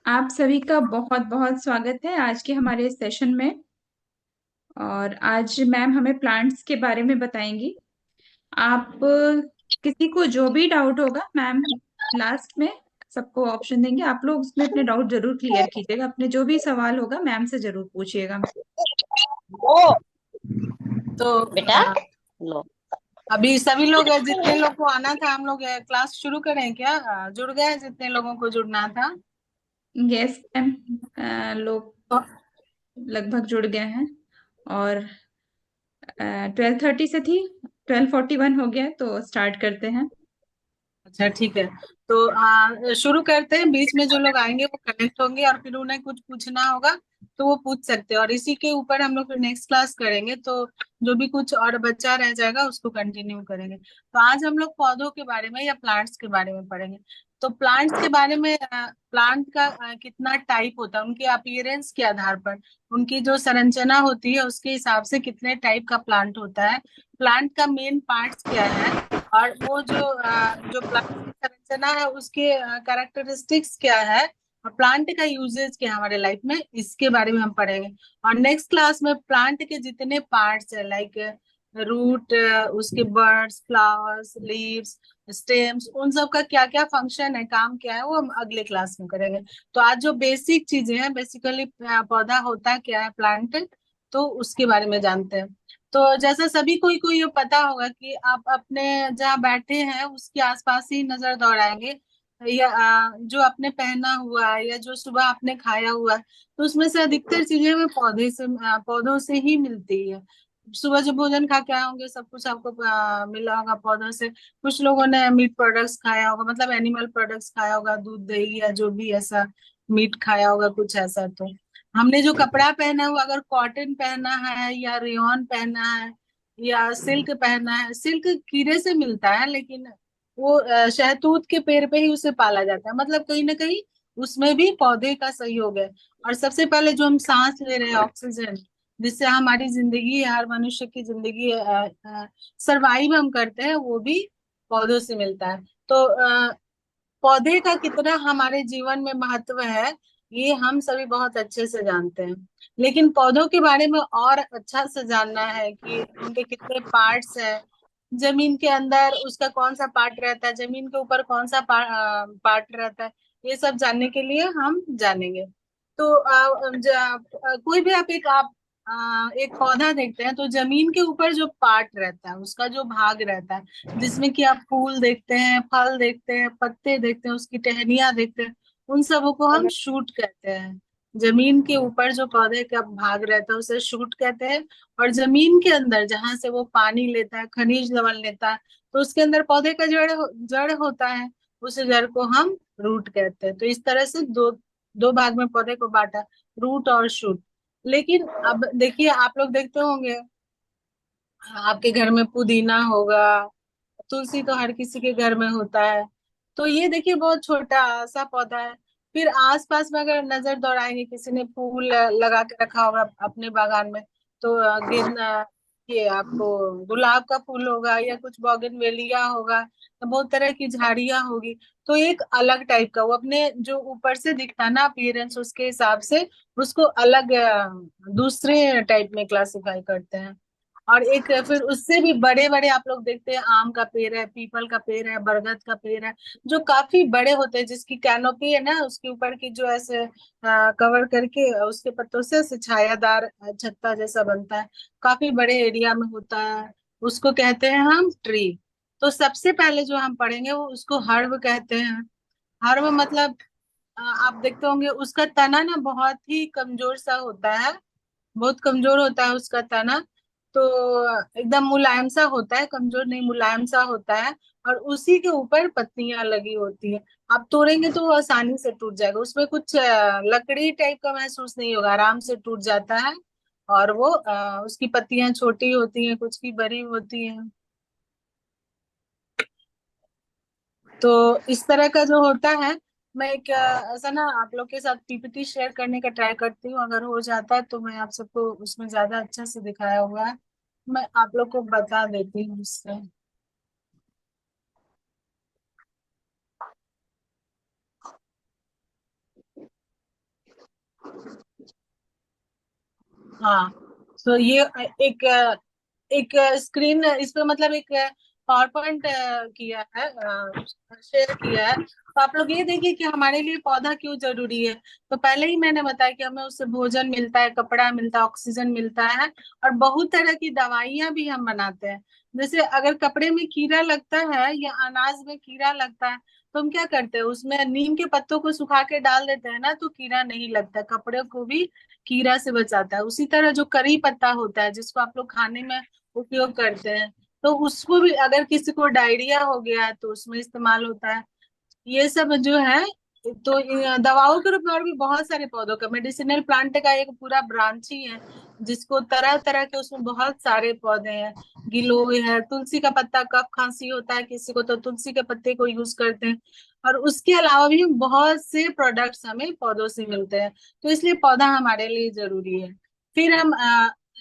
आप सभी का बहुत बहुत स्वागत है आज के हमारे सेशन में। और आज मैम हमें प्लांट्स के बारे में बताएंगी। आप किसी को जो भी डाउट होगा मैम लास्ट में सबको ऑप्शन देंगे। आप लोग उसमें अपने डाउट जरूर क्लियर कीजिएगा। अपने जो भी सवाल होगा मैम से जरूर पूछिएगा। तो बेटा अ, लो। अभी सभी लोग जितने लोग को आना था हम लोग क्लास शुरू करें क्या? जुड़ गए जितने लोगों को जुड़ना था। यस मैम, लोग तो लगभग जुड़ गए हैं। और 12:30 से थी, 12:41 हो गया है, तो स्टार्ट करते हैं। अच्छा ठीक है। तो शुरू करते हैं। बीच में जो लोग आएंगे वो कनेक्ट होंगे और फिर उन्हें कुछ पूछना होगा तो वो पूछ सकते हैं, और इसी के ऊपर हम लोग फिर नेक्स्ट क्लास करेंगे। तो जो भी कुछ और बच्चा रह जाएगा उसको कंटिन्यू करेंगे। तो आज हम लोग पौधों के बारे में या प्लांट्स के बारे में पढ़ेंगे। तो प्लांट्स के बारे में, प्लांट का कितना टाइप होता है, उनके अपीयरेंस के आधार पर, उनकी जो संरचना होती है उसके हिसाब से कितने टाइप का प्लांट होता है, प्लांट का मेन पार्ट्स क्या है, और वो जो प्लांट की संरचना है उसके कैरेक्टरिस्टिक्स क्या है, और प्लांट का यूजेज क्या है हमारे लाइफ में, इसके बारे में हम पढ़ेंगे। और नेक्स्ट क्लास में प्लांट के जितने पार्ट्स है, लाइक रूट, उसके बर्ड्स, फ्लावर्स, लीव्स, स्टेम्स, उन सब का क्या क्या फंक्शन है, काम क्या है, वो हम अगले क्लास में करेंगे। तो आज जो बेसिक चीजें हैं, बेसिकली पौधा होता क्या है, प्लांट, तो उसके बारे में जानते हैं। तो जैसा सभी को ये पता होगा कि आप अपने जहाँ बैठे हैं उसके आसपास ही नजर दौड़ाएंगे, या जो आपने पहना हुआ है या जो सुबह आपने खाया हुआ है, तो उसमें से अधिकतर चीजें हमें पौधों से ही मिलती है। सुबह जो भोजन खा के आए होंगे सब कुछ आपको मिला होगा पौधों से। कुछ लोगों ने मीट प्रोडक्ट्स खाया होगा, मतलब एनिमल प्रोडक्ट्स खाया होगा, दूध दही या जो भी ऐसा मीट खाया होगा कुछ ऐसा। तो हमने जो कपड़ा पहना हुआ, अगर कॉटन पहना है या रेयॉन पहना है या सिल्क पहना है, सिल्क कीड़े से मिलता है, लेकिन वो शहतूत के पेड़ पे ही उसे पाला जाता है, मतलब कहीं ना कहीं उसमें भी पौधे का सहयोग है। और सबसे पहले जो हम सांस ले रहे हैं ऑक्सीजन, जिससे हमारी जिंदगी, हर मनुष्य की जिंदगी सरवाइव हम करते हैं, वो भी पौधों से मिलता है। तो पौधे का कितना हमारे जीवन में महत्व है, ये हम सभी बहुत अच्छे से जानते हैं। लेकिन पौधों के बारे में और अच्छा से जानना है कि उनके कितने पार्ट्स हैं, जमीन के अंदर उसका कौन सा पार्ट रहता है, जमीन के ऊपर कौन सा पार्ट रहता है, ये सब जानने के लिए हम जानेंगे। तो कोई भी एक पौधा देखते हैं तो जमीन के ऊपर जो पार्ट रहता है, उसका जो भाग रहता है, जिसमें कि आप फूल देखते हैं, फल देखते हैं, पत्ते देखते हैं, उसकी टहनियां देखते हैं, उन सबों को हम शूट कहते हैं। जमीन के ऊपर जो पौधे का भाग रहता है उसे शूट कहते हैं। और जमीन के अंदर जहां से वो पानी लेता है, खनिज लवण लेता है, तो उसके अंदर पौधे का जड़ होता है, उस जड़ को हम रूट कहते हैं। तो इस तरह से दो दो भाग में पौधे को बांटा, रूट और शूट। लेकिन अब देखिए, आप लोग देखते होंगे आपके घर में पुदीना होगा, तुलसी तो हर किसी के घर में होता है। तो ये देखिए बहुत छोटा सा पौधा है। फिर आसपास में अगर नजर दौड़ाएंगे, किसी ने फूल लगा के रखा होगा अपने बागान में, तो गेंदा, ये आपको गुलाब का फूल होगा या कुछ बोगनवेलिया होगा, तो बहुत तरह की झाड़ियां होगी। तो एक अलग टाइप का, वो अपने जो ऊपर से दिखता है ना अपीयरेंस, उसके हिसाब से उसको अलग दूसरे टाइप में क्लासिफाई करते हैं। और एक फिर उससे भी बड़े बड़े आप लोग देखते हैं, आम का पेड़ है, पीपल का पेड़ है, बरगद का पेड़ है, जो काफी बड़े होते हैं, जिसकी कैनोपी है ना, उसके ऊपर की जो ऐसे कवर करके उसके पत्तों से ऐसे छायादार छत्ता जैसा बनता है, काफी बड़े एरिया में होता है, उसको कहते हैं हम ट्री। तो सबसे पहले जो हम पढ़ेंगे वो उसको हर्ब कहते हैं। हर्ब मतलब आप देखते होंगे उसका तना ना बहुत ही कमजोर सा होता है, बहुत कमजोर होता है उसका तना। तो एकदम मुलायम सा होता है, कमजोर नहीं, मुलायम सा होता है। और उसी के ऊपर पत्तियां लगी होती है। आप तोड़ेंगे तो वो आसानी से टूट जाएगा, उसमें कुछ लकड़ी टाइप का महसूस नहीं होगा, आराम से टूट जाता है। और वो उसकी पत्तियां छोटी होती हैं, कुछ की बड़ी होती हैं। तो इस तरह का जो होता है, मैं एक ऐसा ना आप लोग के साथ पीपीटी शेयर करने का ट्राई करती हूँ, अगर हो जाता है तो मैं आप सबको उसमें ज्यादा अच्छा से दिखाया हुआ है, मैं आप लोग को बता देती हूँ उससे। हाँ, तो ये एक एक स्क्रीन इस पे मतलब एक पावर पॉइंट किया है, शेयर किया है। तो आप लोग ये देखिए कि हमारे लिए पौधा क्यों जरूरी है। तो पहले ही मैंने बताया कि हमें उससे भोजन मिलता है, कपड़ा मिलता है, ऑक्सीजन मिलता है, और बहुत तरह की दवाइयां भी हम बनाते हैं। जैसे अगर कपड़े में कीड़ा लगता है या अनाज में कीड़ा लगता है, तो हम क्या करते हैं, उसमें नीम के पत्तों को सुखा के डाल देते हैं ना, तो कीड़ा नहीं लगता, कपड़े को भी कीड़ा से बचाता है। उसी तरह जो करी पत्ता होता है जिसको आप लोग खाने में उपयोग करते हैं, तो उसको भी अगर किसी को डायरिया हो गया है तो उसमें इस्तेमाल होता है। ये सब जो है, तो दवाओं के रूप में और भी बहुत सारे पौधों का, मेडिसिनल प्लांट का एक पूरा ब्रांच ही है, जिसको तरह तरह के उसमें बहुत सारे पौधे हैं। गिलोय है, तुलसी का पत्ता, कफ खांसी होता है किसी को तो तुलसी के पत्ते को यूज करते हैं। और उसके अलावा भी बहुत से प्रोडक्ट्स हमें पौधों से मिलते हैं। तो इसलिए पौधा हमारे लिए जरूरी है। फिर हम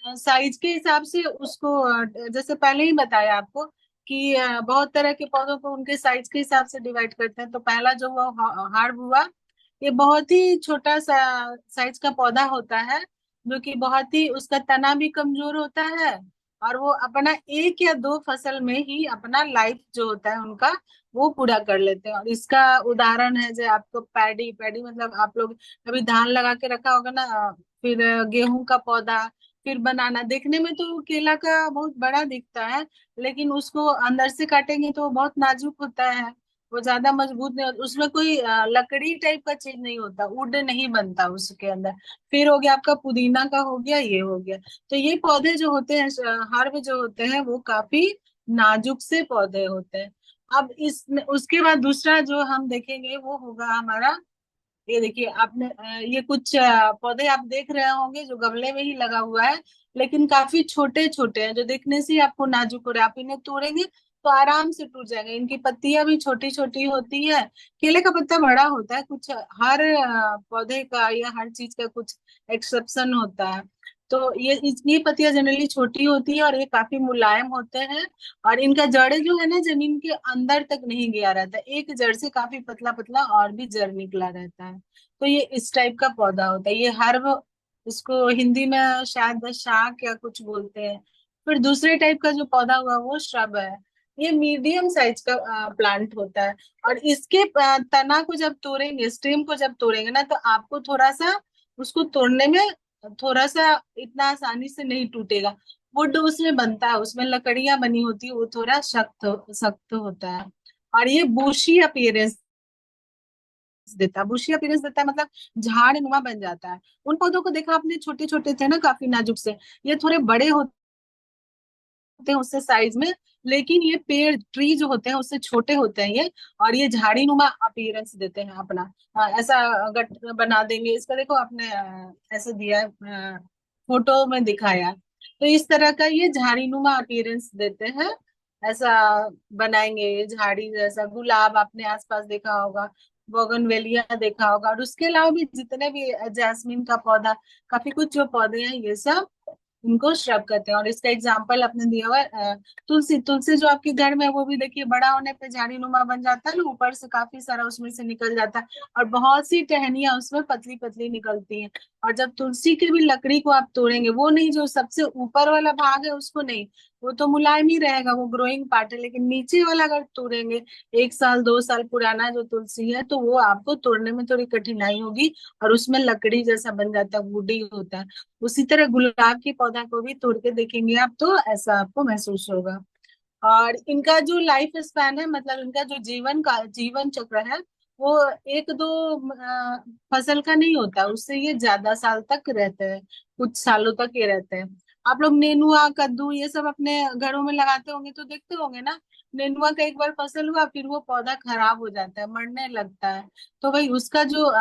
साइज के हिसाब से उसको जैसे पहले ही बताया आपको कि बहुत तरह के पौधों को उनके साइज के हिसाब से डिवाइड करते हैं। तो पहला जो हुआ हार्ब हुआ, ये बहुत ही छोटा सा साइज का पौधा होता है, जो कि बहुत ही, उसका तना भी कमजोर होता है, और वो अपना एक या दो फसल में ही अपना लाइफ जो होता है उनका, वो पूरा कर लेते हैं। और इसका उदाहरण है जो आपको पैडी, पैडी मतलब आप लोग अभी धान लगा के रखा होगा ना, फिर गेहूं का पौधा, फिर बनाना। देखने में तो केला का बहुत बड़ा दिखता है, लेकिन उसको अंदर से काटेंगे तो वो बहुत नाजुक होता है, वो ज्यादा मजबूत नहीं होता, उसमें कोई लकड़ी टाइप का चीज नहीं होता, वुड नहीं बनता उसके अंदर। फिर हो गया आपका पुदीना का, हो गया ये हो गया। तो ये पौधे जो होते हैं, हर्ब जो होते हैं, वो काफी नाजुक से पौधे होते हैं। अब इस उसके बाद दूसरा जो हम देखेंगे वो होगा हमारा, ये देखिए आपने ये कुछ पौधे आप देख रहे होंगे जो गमले में ही लगा हुआ है, लेकिन काफी छोटे छोटे हैं, जो देखने से ही आपको नाजुक हो रहा है। आप इन्हें तोड़ेंगे तो आराम से टूट जाएंगे। इनकी पत्तियां भी छोटी छोटी होती है। केले का पत्ता बड़ा होता है कुछ, हर पौधे का या हर चीज का कुछ एक्सेप्शन होता है। तो ये पत्तियां जनरली छोटी होती है और ये काफी मुलायम होते हैं। और इनका जड़ जो है ना, जमीन के अंदर तक नहीं गया रहता, एक जड़ से काफी पतला पतला और भी जड़ निकला रहता है। तो ये इस टाइप का पौधा होता है, ये हर्ब, इसको हिंदी में शायद शाक या कुछ बोलते हैं। फिर दूसरे टाइप का जो पौधा हुआ वो श्रब है। ये मीडियम साइज का प्लांट होता है। और इसके तना को जब तोड़ेंगे, स्टेम को जब तोड़ेंगे ना, तो आपको थोड़ा सा उसको तोड़ने में थोड़ा सा, इतना आसानी से नहीं टूटेगा। वुड उसमें बनता है, उसमें लकड़ियां बनी होती है, वो थोड़ा सख्त सख्त होता है। और ये बुशी अपीयरेंस देता है, बुशी अपीयरेंस देता है मतलब झाड़नुमा बन जाता है। उन पौधों को देखा आपने, छोटे छोटे थे ना, काफी नाजुक से, ये थोड़े बड़े होते हैं उससे साइज में, लेकिन ये पेड़ ट्री जो होते हैं उससे छोटे होते हैं ये, और ये झाड़ीनुमा अपीयरेंस देते हैं अपना। ऐसा गट बना देंगे इसका, देखो आपने ऐसे दिया है, फोटो में दिखाया। तो इस तरह का ये झाड़ीनुमा अपीयरेंस देते हैं, ऐसा बनाएंगे। ये झाड़ी जैसा गुलाब आपने आसपास देखा होगा, बोगनवेलिया देखा होगा, और उसके अलावा भी जितने भी जैस्मिन का पौधा, काफी कुछ जो पौधे हैं ये सब, इनको श्रब कहते हैं। और इसका एग्जाम्पल आपने दिया हुआ है तुलसी। तुलसी जो आपके घर में है, वो भी देखिए बड़ा होने पे झाड़ी नुमा बन जाता है ना, ऊपर से काफी सारा उसमें से निकल जाता है, और बहुत सी टहनियां उसमें पतली पतली निकलती हैं। और जब तुलसी की भी लकड़ी को आप तोड़ेंगे, वो नहीं जो सबसे ऊपर वाला भाग है उसको नहीं, वो तो मुलायम ही रहेगा, वो ग्रोइंग पार्ट है, लेकिन नीचे वाला अगर तोड़ेंगे, 1 साल 2 साल पुराना जो तुलसी है, तो वो आपको तोड़ने में थोड़ी कठिनाई होगी, और उसमें लकड़ी जैसा बन जाता है, वुडी होता है। उसी तरह गुलाब के पौधा को भी तोड़ के देखेंगे आप, तो ऐसा आपको महसूस होगा। और इनका जो लाइफ स्पैन है, मतलब इनका जो जीवन चक्र है, वो एक दो फसल का नहीं होता, उससे ये ज्यादा साल तक रहते हैं, कुछ सालों तक ये रहते हैं। आप लोग नेनुआ कद्दू ये सब अपने घरों में लगाते होंगे तो देखते होंगे ना, नेनुआ का एक बार फसल हुआ फिर वो पौधा खराब हो जाता है, मरने लगता है। तो भाई उसका जो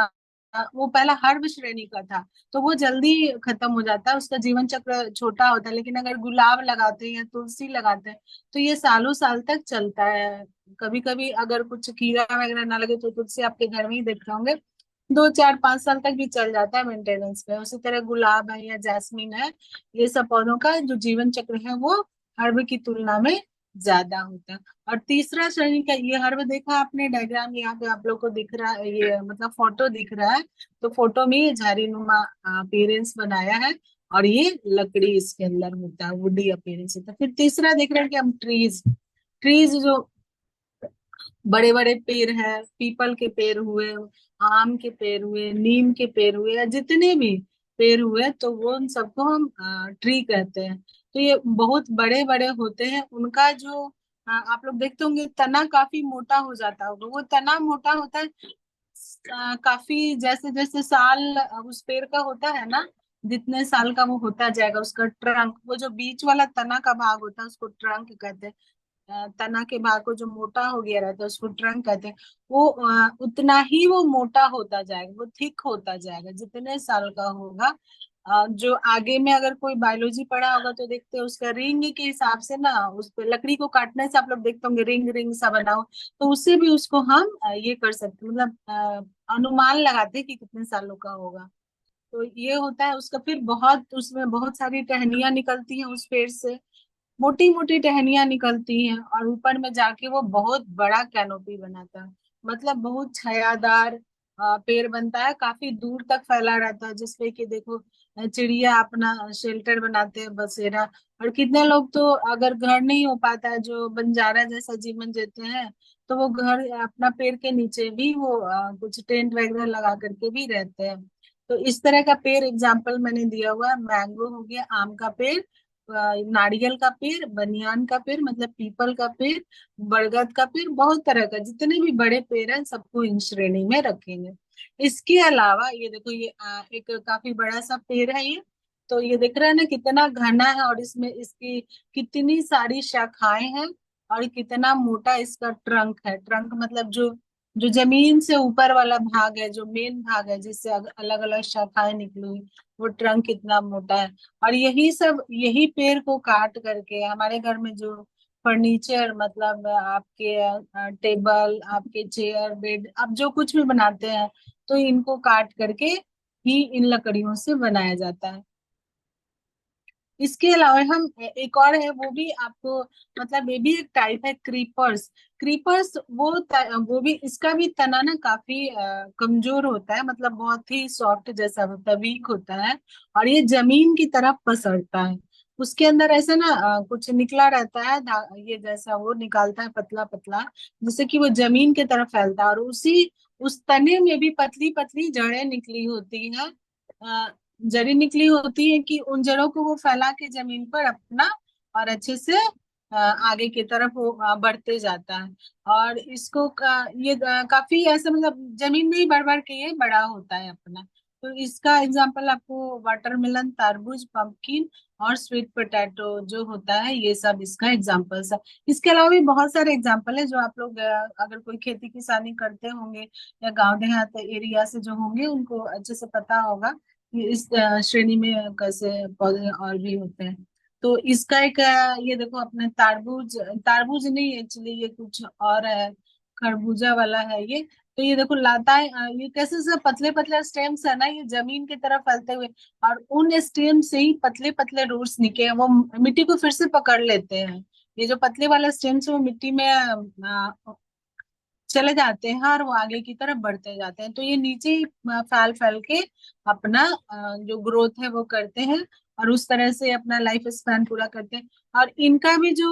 वो पहला हर्ब श्रेणी का था, तो वो जल्दी खत्म हो जाता है, उसका जीवन चक्र छोटा होता है। लेकिन अगर गुलाब लगाते हैं या तुलसी लगाते हैं, तो ये सालों साल तक चलता है। कभी कभी अगर कुछ कीड़ा वगैरह ना लगे तो तुलसी आपके घर में ही देखते होंगे, 2 4 5 साल तक भी चल जाता है मेंटेनेंस पे। उसी तरह गुलाब है या जैस्मिन है, ये सब पौधों का जो जीवन चक्र है वो हर्ब की तुलना में ज्यादा होता है। और तीसरा श्रेणी का, ये हर्ब देखा आपने डायग्राम, यहाँ पे आप लोग को दिख रहा है, ये मतलब फोटो दिख रहा है, तो फोटो में ये झाड़ी नुमा अपीयरेंस बनाया है। और ये लकड़ी इसके अंदर होता है, वुडी अपीयरेंस होता है। फिर तीसरा देख रहे हैं कि हम ट्रीज, ट्रीज जो बड़े बड़े पेड़ हैं, पीपल के पेड़ हुए, आम के पेड़ हुए, नीम के पेड़ हुए, या जितने भी पेड़ हुए, तो वो उन सबको हम ट्री कहते हैं। तो ये बहुत बड़े बड़े होते हैं। उनका जो आप लोग देखते होंगे तना काफी मोटा हो जाता होगा। वो तना मोटा होता है काफी, जैसे जैसे साल उस पेड़ का होता है ना, जितने साल का वो होता जाएगा, उसका ट्रंक, वो जो बीच वाला तना का भाग होता है उसको ट्रंक कहते हैं। तना के भाग को जो मोटा हो गया रहता है उसको ट्रंक कहते हैं। वो उतना ही वो मोटा होता जाएगा, वो थिक होता जाएगा जितने साल का होगा। जो आगे में अगर कोई बायोलॉजी पढ़ा होगा तो देखते हैं उसका रिंग के हिसाब से ना, उस पे लकड़ी को काटने से आप लोग देखते होंगे रिंग रिंग सा बना हो, तो उससे भी उसको हम ये कर सकते हैं, मतलब अनुमान लगाते हैं कि कितने सालों का होगा। तो ये होता है उसका। फिर बहुत उसमें बहुत सारी टहनियां निकलती हैं उस पेड़ से, मोटी मोटी टहनियां निकलती हैं, और ऊपर में जाके वो बहुत बड़ा कैनोपी बनाता है। मतलब बहुत छायादार पेड़ बनता है, काफी दूर तक फैला रहता है, जिसपे कि देखो चिड़िया अपना शेल्टर बनाते हैं, बसेरा। और कितने लोग तो अगर घर नहीं हो पाता है, जो बंजारा जैसा जीवन जीते हैं, तो वो घर अपना पेड़ के नीचे भी वो कुछ टेंट वगैरह लगा करके भी रहते हैं। तो इस तरह का पेड़ एग्जाम्पल मैंने दिया हुआ है। मैंगो हो गया, आम का पेड़, नारियल का पेड़, बनियान का पेड़ मतलब पीपल का पेड़, बरगद का पेड़, बहुत तरह का जितने भी बड़े पेड़ हैं सबको इन श्रेणी में रखेंगे। इसके अलावा ये देखो, ये एक काफी बड़ा सा पेड़ है ये। तो ये देख रहे हैं ना कितना घना है, और इसमें इसकी कितनी सारी शाखाएं हैं, और कितना मोटा इसका ट्रंक है। ट्रंक मतलब जो जो जमीन से ऊपर वाला भाग है, जो मेन भाग है जिससे अलग अलग शाखाएं निकली हुई, वो ट्रंक कितना मोटा है। और यही सब, यही पेड़ को काट करके हमारे घर में जो फर्नीचर, मतलब आपके टेबल, आपके चेयर, बेड, आप जो कुछ भी बनाते हैं, तो इनको काट करके ही इन लकड़ियों से बनाया जाता है। इसके अलावा हम एक और है, वो भी आपको, मतलब ये भी एक टाइप है, क्रीपर्स। क्रीपर्स वो भी, इसका भी तना ना काफी कमजोर होता है, मतलब बहुत ही सॉफ्ट जैसा होता है, वीक होता है, और ये जमीन की तरफ पसरता है। उसके अंदर ऐसे ना कुछ निकला रहता है, ये जैसा वो निकालता है पतला पतला, जिससे कि वो जमीन की तरफ फैलता है, और उसी उस तने में भी पतली पतली जड़ें निकली होती हैं। जड़ी निकली होती है कि उन जड़ों को वो फैला के जमीन पर अपना, और अच्छे से आगे की तरफ वो बढ़ते जाता है। और इसको ये काफी ऐसे, मतलब जमीन में ही बढ़ बढ़ के ये बड़ा होता है अपना। तो इसका एग्जांपल आपको वाटरमेलन, तरबूज, पंपकिन और स्वीट पोटैटो जो होता है, ये सब इसका एग्जांपल्स है। इसके अलावा भी बहुत सारे एग्जांपल है जो आप लोग अगर कोई खेती किसानी करते होंगे या गांव देहात एरिया से जो होंगे उनको अच्छे से पता होगा कि इस श्रेणी में कैसे पौधे और भी होते हैं। तो इसका एक ये देखो अपने तारबूज, तारबूज नहीं एक्चुअली ये कुछ और है, खरबूजा वाला है ये। तो ये देखो लाता है ये कैसे से पतले पतले स्टेम्स है ना, ये जमीन की तरफ फैलते हुए, और उन स्टेम से ही पतले पतले रूट्स निकले, वो मिट्टी को फिर से पकड़ लेते हैं। ये जो पतले वाले स्टेम्स वो मिट्टी में चले जाते हैं, और वो आगे की तरफ बढ़ते जाते हैं। तो ये नीचे ही फैल फैल के अपना जो ग्रोथ है वो करते हैं, और उस तरह से अपना लाइफ स्पैन पूरा करते हैं। और इनका भी जो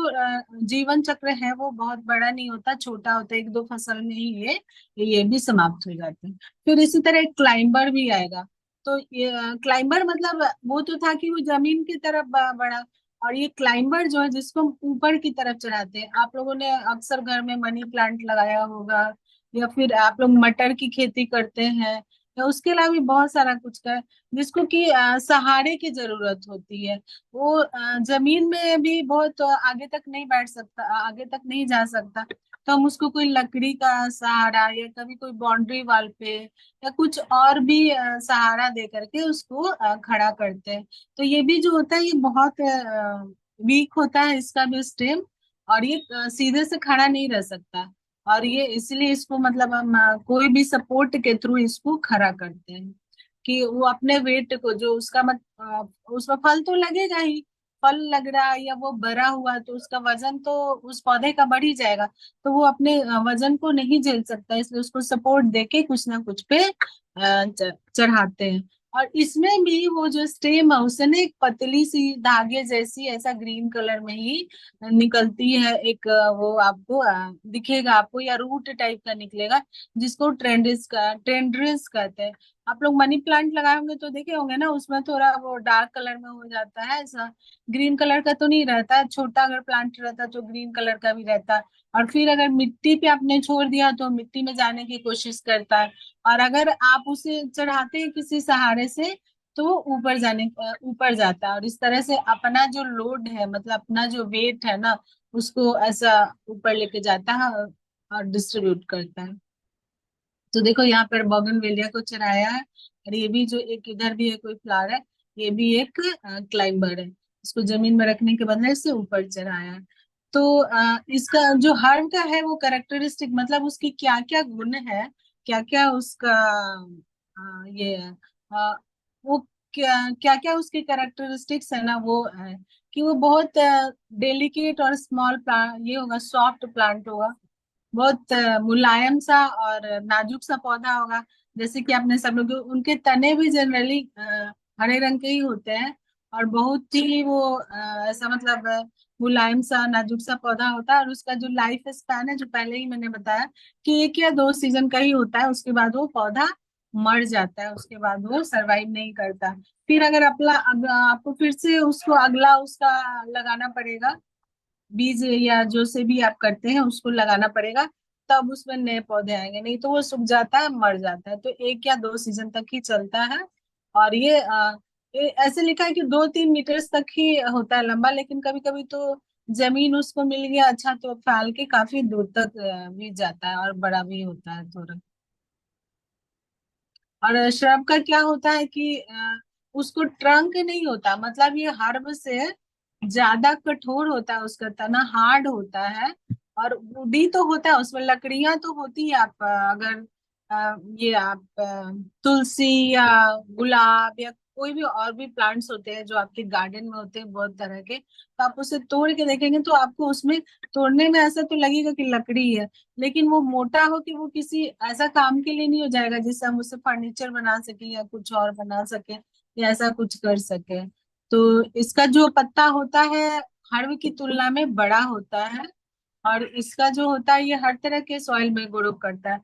जीवन चक्र है वो बहुत बड़ा नहीं होता, छोटा होता है, एक दो फसल में ही ये भी समाप्त हो जाते हैं। फिर इसी तरह एक क्लाइंबर भी आएगा। तो ये क्लाइंबर मतलब वो तो था कि वो जमीन की तरफ बढ़ा, और ये क्लाइंबर जो है जिसको हम ऊपर की तरफ चढ़ाते हैं, आप लोगों ने अक्सर घर में मनी प्लांट लगाया होगा, या फिर आप लोग मटर की खेती करते हैं, या उसके अलावा भी बहुत सारा कुछ का जिसको कि सहारे की जरूरत होती है। वो जमीन में भी बहुत आगे तक नहीं बैठ सकता, आगे तक नहीं जा सकता, तो हम उसको कोई लकड़ी का सहारा, या कभी कोई बाउंड्री वाल पे, या कुछ और भी सहारा दे करके उसको खड़ा करते हैं। तो ये भी जो होता है ये बहुत वीक होता है इसका भी स्टेम, और ये सीधे से खड़ा नहीं रह सकता। और ये इसलिए इसको, मतलब हम कोई भी सपोर्ट के थ्रू इसको खड़ा करते हैं, कि वो अपने वेट को, जो उसका उसमें फल तो लगेगा ही, फल लग रहा है या वो बड़ा हुआ तो उसका वजन तो उस पौधे का बढ़ ही जाएगा, तो वो अपने वजन को नहीं झेल सकता, इसलिए उसको सपोर्ट देके कुछ ना कुछ पे चढ़ाते हैं। और इसमें भी वो जो स्टेम है उससे ना एक पतली सी धागे जैसी ऐसा ग्रीन कलर में ही निकलती है, एक वो आपको दिखेगा आपको, या रूट टाइप का निकलेगा, जिसको ट्रेंड्रिस कहते हैं। आप लोग मनी प्लांट लगाए होंगे तो देखे होंगे ना, उसमें थोड़ा वो डार्क कलर में हो जाता है, ऐसा ग्रीन कलर का तो नहीं रहता है। छोटा अगर प्लांट रहता तो ग्रीन कलर का भी रहता है। और फिर अगर मिट्टी पे आपने छोड़ दिया तो मिट्टी में जाने की कोशिश करता है। और अगर आप उसे चढ़ाते हैं किसी सहारे से तो ऊपर जाता है, और इस तरह से अपना जो लोड है, मतलब अपना जो वेट है ना, उसको ऐसा ऊपर लेके जाता है और डिस्ट्रीब्यूट करता है। तो देखो यहाँ पर बोगनवेलिया को चढ़ाया है, और ये भी जो एक इधर भी है कोई फ्लावर है, ये भी एक क्लाइंबर है। इसको जमीन में रखने के बदले इससे ऊपर चढ़ाया है। तो इसका जो हर्ब का है वो कैरेक्टरिस्टिक, मतलब उसकी क्या क्या गुण है, क्या क्या उसका ये वो क्या क्या क्या उसकी कैरेक्टरिस्टिक्स है ना, वो है कि वो बहुत डेलिकेट और स्मॉल प्लांट, ये होगा सॉफ्ट प्लांट होगा, बहुत मुलायम सा और नाजुक सा पौधा होगा। जैसे कि आपने सब लोग, उनके तने भी जनरली हरे रंग के ही होते हैं, और बहुत ही वो ऐसा मतलब मुलायम सा नाजुक सा पौधा होता है। और उसका जो लाइफ स्पैन है, जो पहले ही मैंने बताया कि 1 या 2 सीजन का ही होता है, उसके बाद वो पौधा मर जाता है, उसके बाद वो सरवाइव नहीं करता। फिर अगर आपको फिर से उसको अगला उसका लगाना पड़ेगा, बीज या जो से भी आप करते हैं उसको लगाना पड़ेगा, तब उसमें नए पौधे आएंगे, नहीं तो वो सूख जाता है, मर जाता है। तो 1 या 2 सीजन तक ही चलता है। और ये ऐसे लिखा है कि 2-3 मीटर तक ही होता है लंबा, लेकिन कभी कभी तो जमीन उसको मिल गया अच्छा तो फैल के काफी दूर तक भी जाता है और बड़ा भी होता है थोड़ा। और श्रब का क्या होता है कि उसको ट्रंक नहीं होता, मतलब ये हर्ब से ज्यादा कठोर होता है, उसका तना हार्ड होता है। और वुडी तो होता है, उसमें लकड़ियां तो होती है। आप अगर ये आप तुलसी या गुलाब या कोई भी और भी प्लांट्स होते हैं जो आपके गार्डन में होते हैं बहुत तरह के, तो आप उसे तोड़ के देखेंगे तो आपको उसमें तोड़ने में ऐसा तो लगेगा कि लकड़ी है, लेकिन वो मोटा हो कि वो किसी ऐसा काम के लिए नहीं हो जाएगा जिससे हम उससे फर्नीचर बना सके या कुछ और बना सके या ऐसा कुछ कर सके। तो इसका जो पत्ता होता है हर्ब की तुलना में बड़ा होता है, और इसका जो होता है ये हर तरह के सॉइल में ग्रो करता है।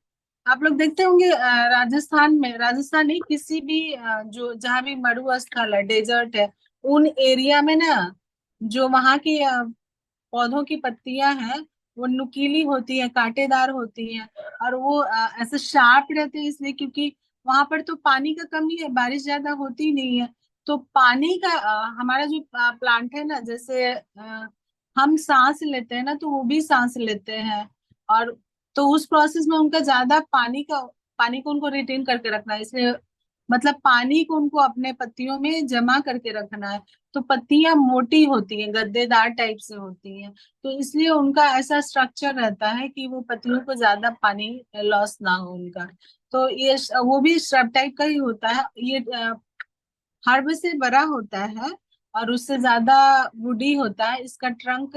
आप लोग देखते होंगे राजस्थान में, राजस्थान नहीं किसी भी जो जहाँ भी मरुस्थल है, डेजर्ट है, उन एरिया में ना जो वहाँ की पौधों की पत्तियां हैं वो नुकीली होती है, कांटेदार होती हैं, और वो ऐसे शार्प रहते हैं, इसलिए क्योंकि वहां पर तो पानी का कमी है, बारिश ज्यादा होती नहीं है। तो पानी का हमारा जो प्लांट है ना, जैसे हम सांस लेते हैं ना तो वो भी सांस लेते हैं। और तो उस प्रोसेस में उनका ज्यादा पानी को उनको रिटेन करके रखना है, इसलिए मतलब पानी को उनको अपने पत्तियों में जमा करके रखना है। तो पत्तियां मोटी होती हैं, गद्देदार टाइप से होती हैं, तो इसलिए उनका ऐसा स्ट्रक्चर रहता है कि वो पत्तियों को ज्यादा पानी लॉस ना हो उनका। तो ये वो भी श्रब टाइप का ही होता है, ये हर्ब से बड़ा होता है और उससे ज्यादा वुडी होता है। इसका ट्रंक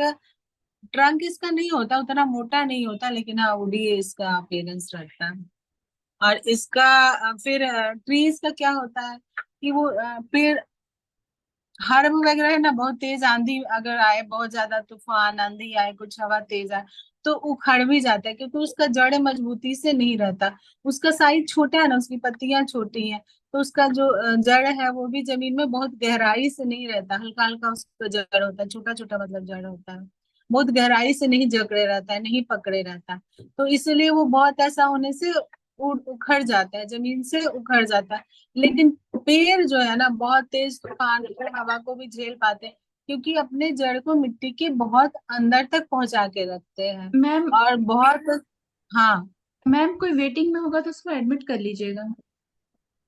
ट्रंक इसका नहीं होता, उतना मोटा नहीं होता, लेकिन हाँ वुडी इसका अपीयरेंस रहता है। और इसका फिर ट्रीज का क्या होता है कि वो पेड़ हर्ब वगैरह है ना, बहुत तेज आंधी अगर आए, बहुत ज्यादा तूफान आंधी आए, कुछ हवा तेज आए, तो उखड़ भी जाता है, क्योंकि उसका जड़ मजबूती से नहीं रहता। उसका साइज छोटा है ना, उसकी पत्तियां छोटी हैं, तो उसका जो जड़ है वो भी जमीन में बहुत गहराई से नहीं रहता, हल्का हल्का उसका जड़ होता है, छोटा छोटा मतलब जड़ होता है, बहुत गहराई से नहीं जकड़े रहता है, नहीं पकड़े रहता। तो इसलिए वो बहुत ऐसा होने से उखड़ जाता है, जमीन से उखड़ जाता है। लेकिन पेड़ जो है ना बहुत तेज तूफान और हवा को भी झेल पाते हैं, क्योंकि अपने जड़ को मिट्टी के बहुत अंदर तक पहुंचा के रखते हैं। मैम, और बहुत, हाँ। मैम कोई वेटिंग में होगा तो उसको एडमिट कर लीजिएगा।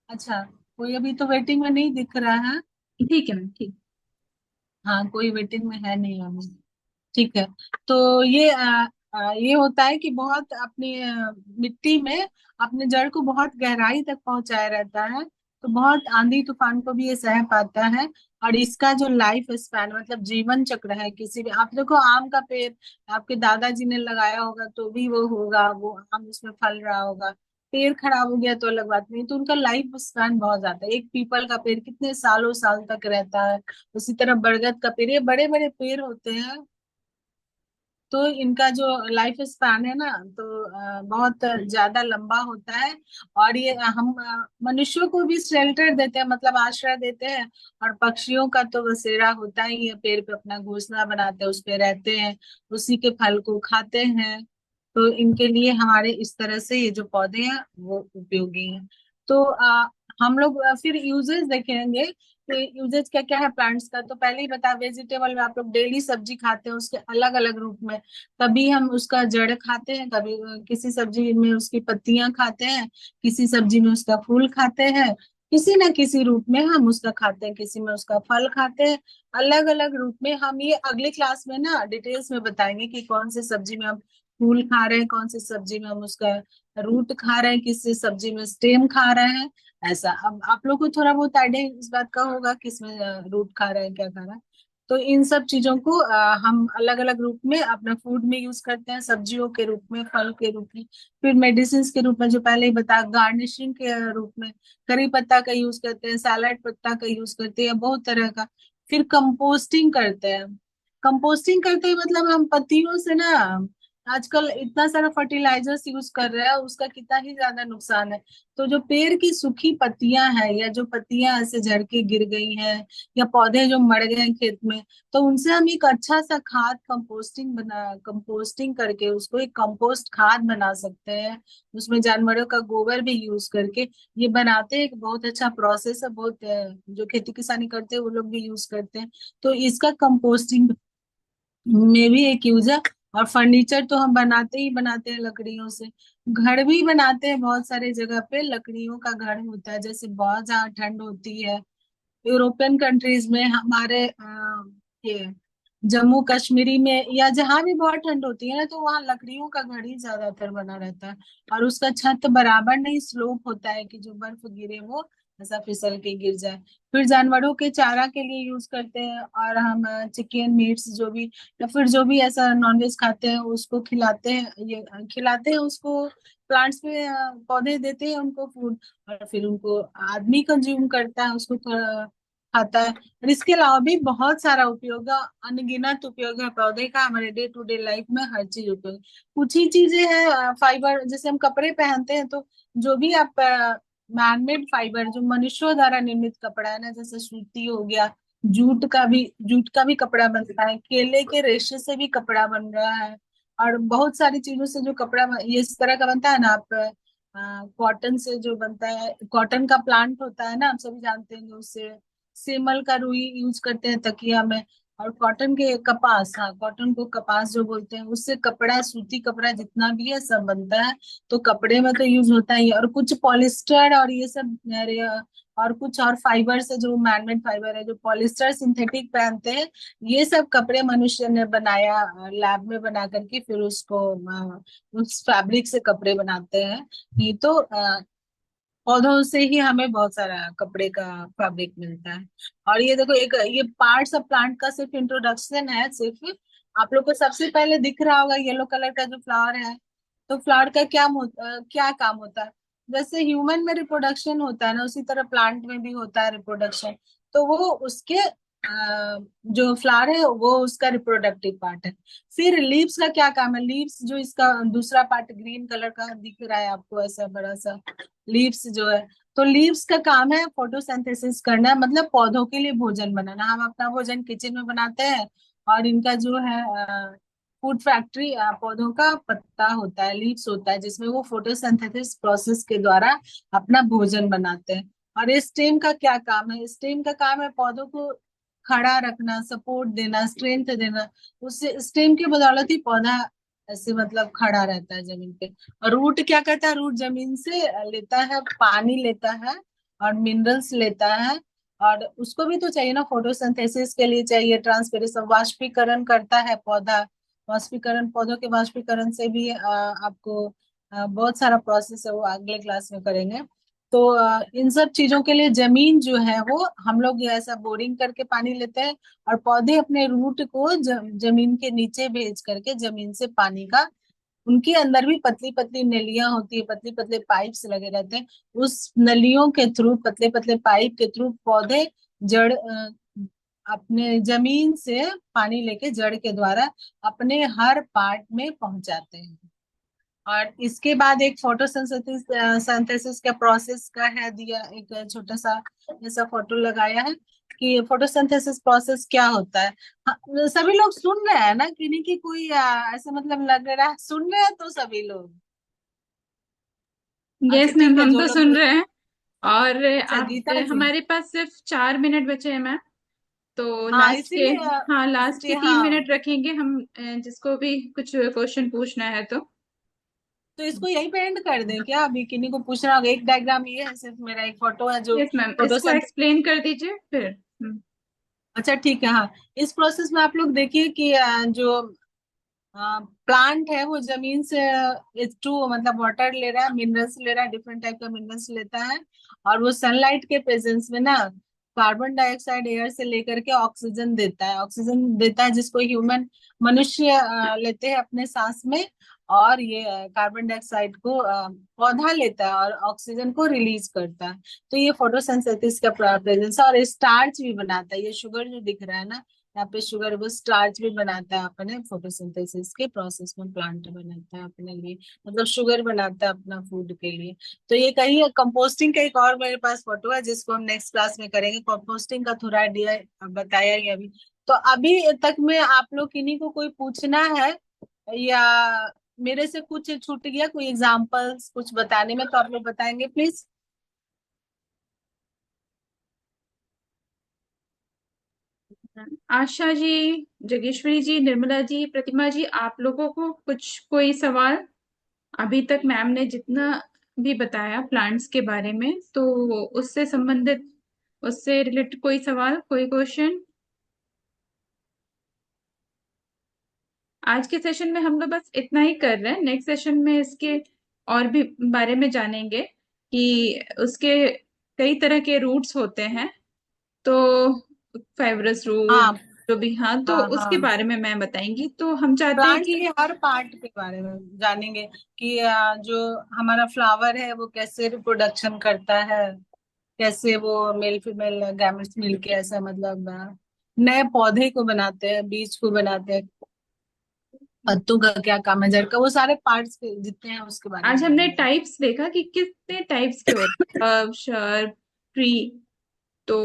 अच्छा, कोई अभी तो वेटिंग में नहीं दिख रहा है। ठीक है मैम, ठीक। हाँ, कोई वेटिंग में है नहीं अभी। ठीक है। तो ये होता है कि बहुत अपनी मिट्टी में अपने जड़ को बहुत गहराई तक पहुंचाया रहता है, तो बहुत आंधी तूफान को भी ये सह पाता है। और इसका जो लाइफ स्पैन मतलब जीवन चक्र है, किसी भी आप देखो आम का पेड़ आपके दादाजी ने लगाया होगा तो भी वो होगा, वो आम उसमें फल रहा होगा। पेड़ खराब हो गया तो अलग बात नहीं, तो उनका लाइफ स्पैन बहुत ज्यादा है। एक पीपल का पेड़ कितने सालों साल तक रहता है, उसी तरह बरगद का पेड़, ये बड़े बड़े पेड़ होते हैं। तो इनका जो लाइफ स्पैन है ना, तो बहुत ज्यादा लंबा होता है। और ये हम मनुष्यों को भी शेल्टर देते हैं, मतलब आश्रय देते हैं। और पक्षियों का तो बसेरा होता ही है, पेड़ पे अपना घोंसला बनाते हैं, उस पे रहते हैं, उसी के फल को खाते हैं। तो इनके लिए हमारे इस तरह से ये जो पौधे हैं वो उपयोगी हैं। तो हम लोग फिर यूजेस देखेंगे कि यूजेस क्या क्या है प्लांट्स का। तो पहले ही बता, वेजिटेबल में आप लोग डेली सब्जी खाते हैं उसके अलग अलग रूप में। कभी हम उसका जड़ खाते हैं, कभी किसी सब्जी में उसकी पत्तियां खाते हैं, किसी सब्जी में उसका फूल खाते हैं, किसी न किसी रूप में हम उसका खाते हैं, किसी में उसका फल खाते हैं। अलग अलग रूप में हम ये अगले क्लास में ना डिटेल्स में बताएंगे कि कौन सी सब्जी में हम फूल खा रहे हैं, कौन सी सब्जी में हम उसका रूट खा रहे हैं, किसी सब्जी में स्टेम खा रहे हैं। ऐसा अब आप लोग को थोड़ा बहुत आइडिया इस बात का होगा कि इसमें रूट खा रहे हैं, क्या खा रहा है। तो इन सब चीजों को हम अलग अलग रूप में अपना फूड में यूज करते हैं, सब्जियों के रूप में, फल के रूप में, फिर मेडिसिन के रूप में, जो पहले ही बता, गार्निशिंग के रूप में करी पत्ता का यूज करते हैं, सैलड पत्ता का यूज करते हैं, बहुत तरह का। फिर कंपोस्टिंग करते हैं। कंपोस्टिंग करते हैं मतलब हम पत्तियों से ना, आजकल इतना सारा फर्टिलाइजर्स यूज कर रहे हैं, उसका कितना ही ज्यादा नुकसान है। तो जो पेड़ की सूखी पत्तियां हैं, या जो पत्तियां ऐसे झड़ के गिर गई हैं, या पौधे जो मर गए हैं खेत में, तो उनसे हम एक अच्छा सा खाद, कंपोस्टिंग करके उसको एक कंपोस्ट खाद बना सकते हैं। उसमें जानवरों का गोबर भी यूज करके ये बनाते हैं। एक बहुत अच्छा प्रोसेस है, बहुत जो खेती किसानी करते हैं वो लोग भी यूज करते हैं। तो इसका कंपोस्टिंग में भी एक यूज है। और फर्नीचर तो हम बनाते ही बनाते हैं लकड़ियों से। घर भी बनाते हैं, बहुत सारे जगह पे लकड़ियों का घर होता है, जैसे बहुत जहाँ ठंड होती है, यूरोपियन कंट्रीज में, हमारे ये जम्मू कश्मीरी में, या जहाँ भी बहुत ठंड होती है ना, तो वहाँ लकड़ियों का घर ही ज्यादातर बना रहता है। और उसका छत बराबर नहीं स्लोप होता है कि जो बर्फ गिरे वो ऐसा फिसल के गिर जाए। फिर जानवरों के चारा के लिए यूज करते हैं। और हम चिकन मीट्स जो भी, या फिर जो भी ऐसा नॉनवेज खाते हैं उसको खिलाते हैं, ये खिलाते हैं उसको, प्लांट्स पे पौधे देते हैं उनको फूड। और फिर उनको आदमी कंज्यूम करता है, उसको थोड़ा खाता है। और इसके अलावा भी बहुत सारा उपयोग है, अनगिनत उपयोग है पौधे का हमारे डे टू डे लाइफ में, हर चीज उपयोग। कुछ ही चीजें हैं फाइबर, जैसे हम कपड़े पहनते हैं, तो जो भी आप मैनमेड फाइबर, जो मनुष्यों द्वारा निर्मित कपड़ा है ना, जैसे सूती हो गया, जूट का भी कपड़ा बनता है, केले के रेशे से भी कपड़ा बन रहा है। और बहुत सारी चीजों से जो ये इस तरह का बनता है ना, आप कॉटन से जो बनता है, कॉटन का प्लांट होता है ना, आप सभी जानते हैं, उससे सेमल का रुई यूज करते हैं तकिया में। और कॉटन के कपास, हाँ कॉटन को कपास जो बोलते हैं, उससे कपड़ा, सूती कपड़ा जितना भी है सब बनता है। तो कपड़े में तो यूज होता ही है। और कुछ पॉलिस्टर और ये सब और कुछ और फाइबर से, जो मैनमेड फाइबर है, जो पॉलिस्टर सिंथेटिक पहनते हैं, ये सब कपड़े मनुष्य ने बनाया लैब में बना करके, फिर उसको उस फैब्रिक से कपड़े बनाते हैं। नहीं तो पौधों से ही हमें बहुत सारा कपड़े का फैब्रिक मिलता है। और ये देखो, एक ये पार्ट्स ऑफ प्लांट का सिर्फ इंट्रोडक्शन है, सिर्फ आप लोग को सबसे पहले दिख रहा होगा येलो कलर का जो फ्लावर है। तो फ्लावर का क्या काम होता है? जैसे ह्यूमन में रिप्रोडक्शन होता है ना, उसी तरह प्लांट में भी होता है रिप्रोडक्शन। तो वो उसके जो फ्लावर है वो उसका रिप्रोडक्टिव पार्ट है। फिर लीव्स का क्या काम है? लीव्स जो इसका दूसरा पार्ट ग्रीन कलर का दिख रहा है आपको, ऐसा बड़ा सा लीव्स जो है, तो लीव्स का काम है फोटोसिंथेसिस करना, मतलब पौधों के लिए भोजन बनाना। हम अपना भोजन किचन में बनाते हैं, और इनका जो है फूड फैक्ट्री, पौधों का पत्ता होता है, लीव्स होता है, जिसमें वो फोटोसिंथेसिस प्रोसेस के द्वारा अपना भोजन बनाते हैं। और स्टेम का क्या काम है? स्टेम का काम है पौधों को खड़ा रखना, सपोर्ट देना, स्ट्रेंथ देना। उससे स्टेम की बदौलत ही पौधा ऐसे मतलब खड़ा रहता है जमीन पे। और रूट क्या करता है? रूट जमीन से लेता है, पानी लेता है और मिनरल्स लेता है। और उसको भी तो चाहिए ना, फोटोसिंथेसिस के लिए चाहिए, ट्रांसपिरेशन, वाष्पीकरण करता है पौधा। वाष्पीकरण, पौधों के वाष्पीकरण से भी आपको बहुत सारा प्रोसेस है, वो अगले क्लास में करेंगे। तो इन सब चीजों के लिए जमीन जो है वो हम लोग ऐसा बोरिंग करके पानी लेते हैं। और पौधे अपने रूट को जमीन के नीचे भेज करके जमीन से पानी का उनके अंदर भी पतली पतली नलियां होती है, पतली पतले पाइप्स लगे रहते हैं। उस नलियों के थ्रू, पतले पतले पाइप के थ्रू पौधे जड़ अपने जमीन से पानी लेके जड़ के द्वारा अपने हर पार्ट में पहुंचाते हैं। और इसके बाद एक फोटोसिंथेसिस सिंथेसिस का प्रोसेस का है दिया, एक छोटा सा ऐसा फोटो लगाया है कि फोटोसिंथेसिस प्रोसेस क्या होता है। हाँ, सभी लोग सुन रहे हैं ना कि नहीं, कि कोई ऐसा मतलब लग रहा है सुन रहे हैं तो सभी लोग। अच्छा यस मैम, ठीक है, हम जो तो लोग। सुन रहे हैं। और अच्छा आप, गीता जी। हमारे पास सिर्फ 4 मिनट बचे हैं मैम। तो हाँ लास्ट के, इसीलिए हाँ लास्ट के इसलिए 3 मिनट हाँ, रखेंगे हम, जिसको भी कुछ क्वेश्चन पूछना है तो। तो इसको यहीं पे एंड कर दें क्या? अभी किन्हीं को पूछना होगा? एक डायग्राम ये है, सिर्फ मेरा एक फोटो है जो यस मैम, इसको फोटोसिंथेसिस। एक्सप्लेन कर दीजिए फिर। अच्छा ठीक है, हाँ। इस प्रोसेस में आप लोग देखिए कि जो प्लांट है वो जमीन से H2 मतलब वाटर ले रहा है, मिनरल्स ले रहा है, डिफरेंट टाइप का मिनरल्स लेता है। और वो सनलाइट के प्रेजेंस में ना कार्बन डाइऑक्साइड एयर से लेकर के ऑक्सीजन देता है, ऑक्सीजन देता है जिसको ह्यूमन मनुष्य लेते हैं अपने सांस में। और ये कार्बन डाइऑक्साइड को पौधा लेता है और ऑक्सीजन को रिलीज करता है। तो ये फोटोसिंथेसिस का प्रेजेंस है। और स्टार्च भी बनाता है, ये शुगर जो दिख रहा है ना यहाँ पे, शुगर वो स्टार्च भी बनाता है अपने फोटोसिंथेसिस के प्रोसेस में, प्लांट बनाता है अपने लिए, मतलब शुगर बनाता है अपना फूड के लिए। तो ये कहीं कंपोस्टिंग का एक और मेरे पास फोटो है जिसको हम नेक्स्ट क्लास में करेंगे। कंपोस्टिंग का थोड़ा आइडिया बताया ही अभी। तो अभी तक में आप लोग किन्हीं को कोई पूछना है, या मेरे से कुछ छूट गया, कोई एग्जांपल्स कुछ बताने में, तो आप लोग बताएंगे प्लीज। आशा जी, जगेश्वरी जी, निर्मला जी, प्रतिमा जी, आप लोगों को कुछ कोई सवाल? अभी तक मैम ने जितना भी बताया प्लांट्स के बारे में, तो उससे संबंधित, उससे रिलेटेड कोई सवाल, कोई क्वेश्चन? आज के सेशन में हम लोग बस इतना ही कर रहे हैं। नेक्स्ट सेशन में इसके और भी बारे में जानेंगे कि उसके कई तरह के रूट्स होते हैं। तो फाइब्रस रूट, हाँ जो भी, हाँ, तो हाँ उसके हाँ। बारे में मैं बताएंगी। तो हम चाहते हैं प्लांट्स कि के हर पार्ट के बारे में जानेंगे कि जो हमारा फ्लावर है वो कैसे रिप्रोडक्शन करता है, कैसे वो मेल फीमेल गैमेट्स मिलके ऐसा मतलब नए पौधे को बनाते हैं, बीज को बनाते हैं, पत्तों का क्या काम है, जड़ का, वो सारे पार्ट्स के जितने हैं उसके बारे में आज हमने जानेंगे। टाइप्स देखा कि कितने टाइप्स के होते हैं, शर्प, ट्री। तो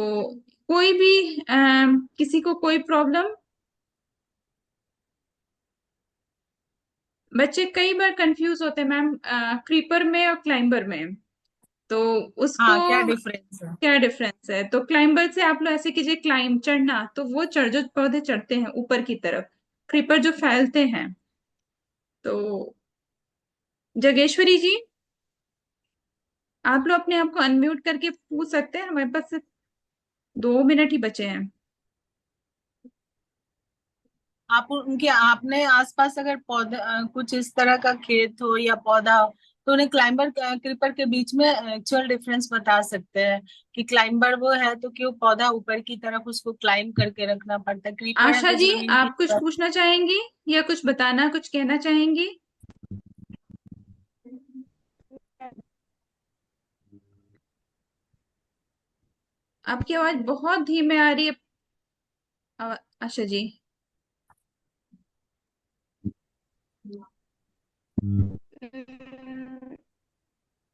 कोई भी किसी को कोई प्रॉब्लम? बच्चे कई बार कंफ्यूज होते हैं मैम, क्रीपर में और क्लाइंबर में। तो उसको हाँ क्या डिफरेंस है? क्या डिफरेंस है? तो क्लाइंबर से आप लोग ऐसे कीजिए, क्लाइंब, चढ़ना, तो वो चढ़, जो पौधे चढ़ते हैं ऊपर की तरफ। क्रीपर जो फैलते हैं। तो जगेश्वरी जी, आप लोग अपने आप को अनम्यूट करके पूछ सकते हैं, हमारे पास सिर्फ 2 मिनट ही बचे हैं। आप उनके आपने आसपास अगर पौधा कुछ इस तरह का खेत हो या पौधा हो, तो उन्हें क्लाइंबर क्रीपर के बीच में एक्चुअल डिफरेंस बता सकते हैं कि क्लाइंबर वो है तो क्यों पौधा ऊपर की तरफ उसको क्लाइंब करके रखना पड़ता है, क्रीपर है आशा तो जी, जमीन की आप कुछ तरफ। पूछना चाहेंगी या कुछ बताना, कुछ कहना चाहेंगी? आपकी आवाज बहुत धीमे आ रही है, आशा जी।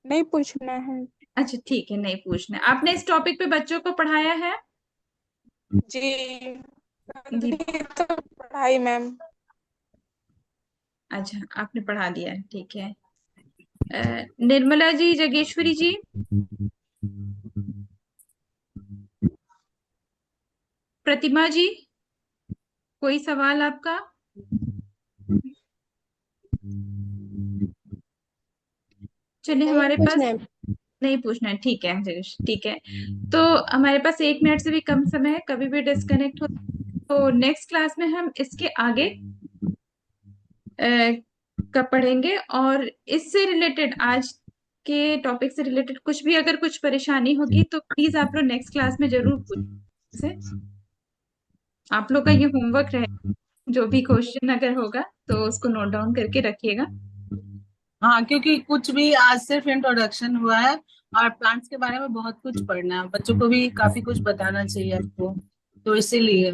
नहीं पूछना है। अच्छा ठीक है, नहीं पूछना। आपने इस टॉपिक पे बच्चों को पढ़ाया है? जी जी। अभी तो पढ़ाई मैम। अच्छा, आपने पढ़ा दिया है, ठीक है। निर्मला जी, जगेश्वरी जी, प्रतिमा जी, कोई सवाल आपका? चलिए, नहीं हमारे पूछना पास है। नहीं पूछना है, ठीक है जगेश, ठीक है। तो हमारे पास 1 मिनट से भी कम समय है, कभी भी डिस्कनेक्ट हो। तो नेक्स्ट क्लास में हम इसके आगे का पढ़ेंगे। और इससे रिलेटेड, आज के टॉपिक से रिलेटेड कुछ भी अगर कुछ परेशानी होगी तो प्लीज आप लोग नेक्स्ट क्लास में जरूर पूछे। आप लोग का ये होमवर्क रहे, जो भी क्वेश्चन अगर होगा तो उसको नोट डाउन करके रखिएगा। हाँ, क्योंकि कुछ भी आज सिर्फ इंट्रोडक्शन हुआ है, और प्लांट्स के बारे में बहुत कुछ पढ़ना है, बच्चों को भी काफी कुछ बताना चाहिए आपको, तो इसीलिए।